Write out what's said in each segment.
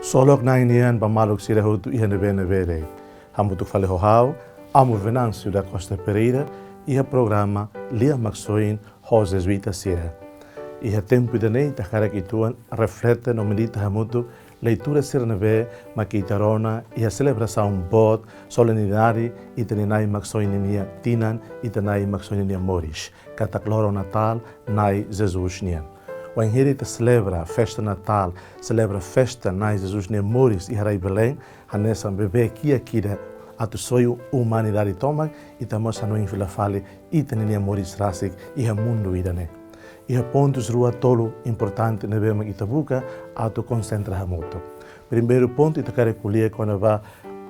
Solok na inian bamalok sira hutu iha nebe. Hamutu fale hohau, Amor Venâncio da Costa Pereira e o programa Lia Maxoin Hos Jesuíta Sira. E o tempo de nei takara kituan reflete no medita hamutu leitura sira nebe makitarona e a celebração bot solenidade e tenenai maxoinia tinan e tenai maxoinia moris. Catakloro Natal nai Jesus nian. O Henrique celebra a festa Natal, celebra a festa nai Jesus nian moris e harai Belém, hanessa bebê aqui a tu sonho humanidade toma e tamos a no infila fale e tenenia moris rasik e a mundo idane. E a pontos rua tolo importante na bema Itabuca a tu concentra hamoto. Primeiro ponto ita quer colher quando vai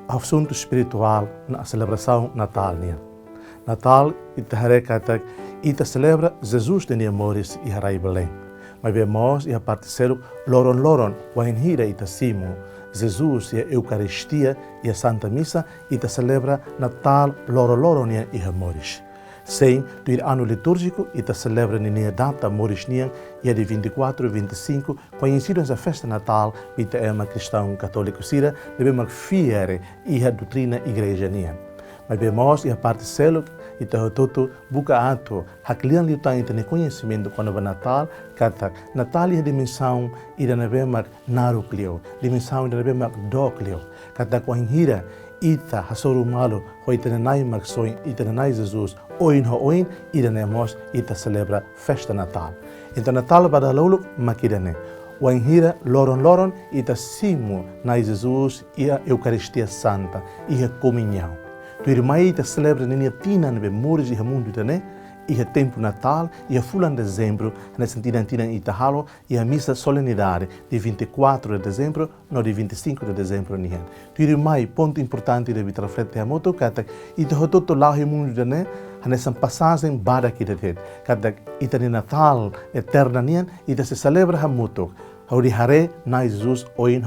assunto espiritual na celebração Natal nia. Natal ita harekata ita celebra Jesus tenia moris e harai Belém. Mas vemos e a particelo loron o enhira ita simo Jesus e a Eucaristia e a Santa Missa e te celebra Natal loro nia e a moris. Sem do ano litúrgico e te celebra nia data moris nia e a de 24 e 25 conhecido essa festa Natal e te ema cristão católico sira devemos fiere e a doutrina igreja nia. Mas vemos e a parte celo e te hototo buca ato haklian liutan e tem conhecimento quando vai Natal kata Natal é a dimensão e da nevema narucleo dimensão e da nevema docleo kata com hira ita hasoru malo hoi tenenai maxoin e tenenai Jesus oin e da nemos ita celebra festa Natal. Então Natal bada lolo makidane o enhira loron ita simo na Jesus e a Eucaristia Santa e a comunhão. Tu irmãe te celebra nenia tina nebe moris e mundo tane e a tempo Natal e a fulan de dezembro na sentina tina itahalo e a missa solenidade de 24 de dezembro no de 25 de dezembro nihen. Tu irmãe ponto importante de vitrafrete a moto kata e te hototo lá e mundo tane hanesan passagem bada que de kata itani Natal eterna nihen e te se celebra a moto hauri hare na Jesus oin.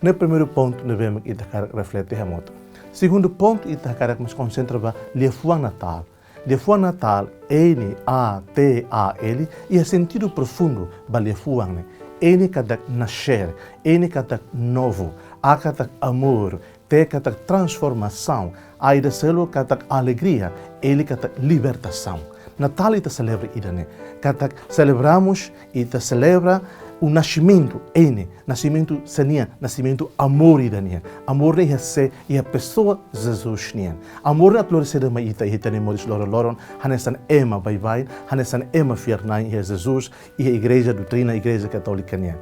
No primeiro ponto devemos itakar reflete a moto. Segundo ponto, ita nos concentra ba Lefuan Natal. Lefuan Natal, N-A-T-A-L, e a sentido profundo ba Lefuan. N kadak nascer, N kadak novo, A kadak amor, T kadak transformação, A ida selo kadak alegria, L kadak libertação. Natal ita celebra idane. Kadak celebramos ita celebra o nascimento, nascimento sania, nascimento amor idania. Amor é se e a pessoa Jesus nian. Amor na florescer da maita e tenemos loron, hanesan ema vai, hanesan ema fiernai e Jesus e a igreja doutrina, a igreja católica nian.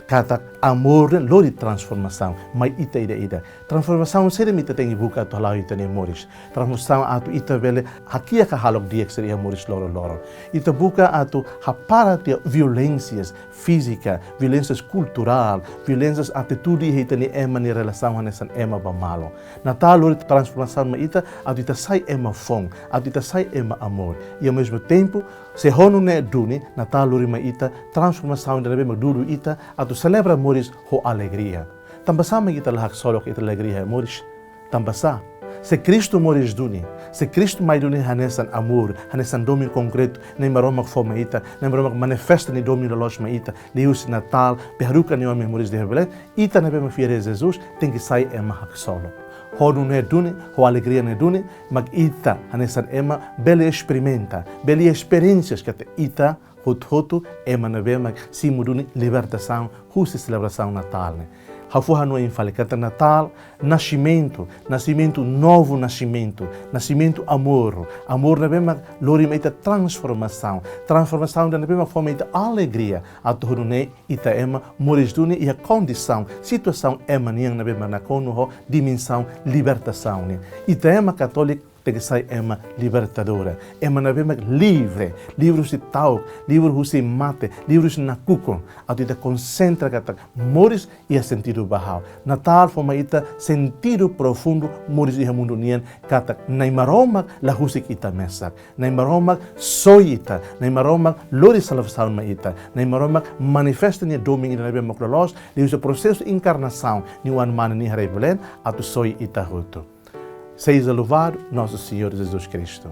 Kata amor lori transformação, mas ida. Transformação seria mita tem buka to lau ita moris. Transformação atu ita vele hakia ka halok dia seria moris loro. Ita buka atu hapara tia violências física, violências cultural, violências atitude ita ni ema ni relação hanesan ema bamalo. Natal lori transformação ma ita atu ita sai ema fong, atu ita sai ema amor. E ao mesmo tempo se honu ne duni Natal lori ma ita transformação da bema duru ita atu celebra moris ho alegria. Tambasa kita lahak solok ita alegria moris. Tambasa. Se Cristo moris duni, se Cristo mai duni hanesan amor, hanesan domínio concreto, nem maromak fome ita, nem maromak manifesta ni domínio los ma ita, lius Natal, perruca ni homem moris de Belém, ita na bema fiere Jesus, tem que sair ema hak solo. Honu ne duni, ho alegria ne duni, mag ita hanesan ema bele experimenta, bele experiências que ita hotu ema na bema simuduni libertação, justa celebração Natal ne. Hafuha no infale kata Natal, nascimento, novo nascimento amor na bema lori meita transformação da bema forma ita alegria, atuhune ita ema moris duni e a condição, situação ema niang na bema na kono dimensão libertação ne. Ita ema católico tem que sair ema libertadora, ema na bema livre se tau, livre se mate, livre se nakuko, atu ita concentra kata moris e a sentido bahau. Natal forma ita sentido profundo moris e mundo nian kata naimaroma la husik ita mesak, naimaroma soy ita, naimaroma lori salvação ma ita, naimaroma manifesta ni doming ita na bema klolos, livre processo encarnação ni wan man ni harai Belém, atu soy ita hutu. Seja louvado nosso Senhor Jesus Cristo.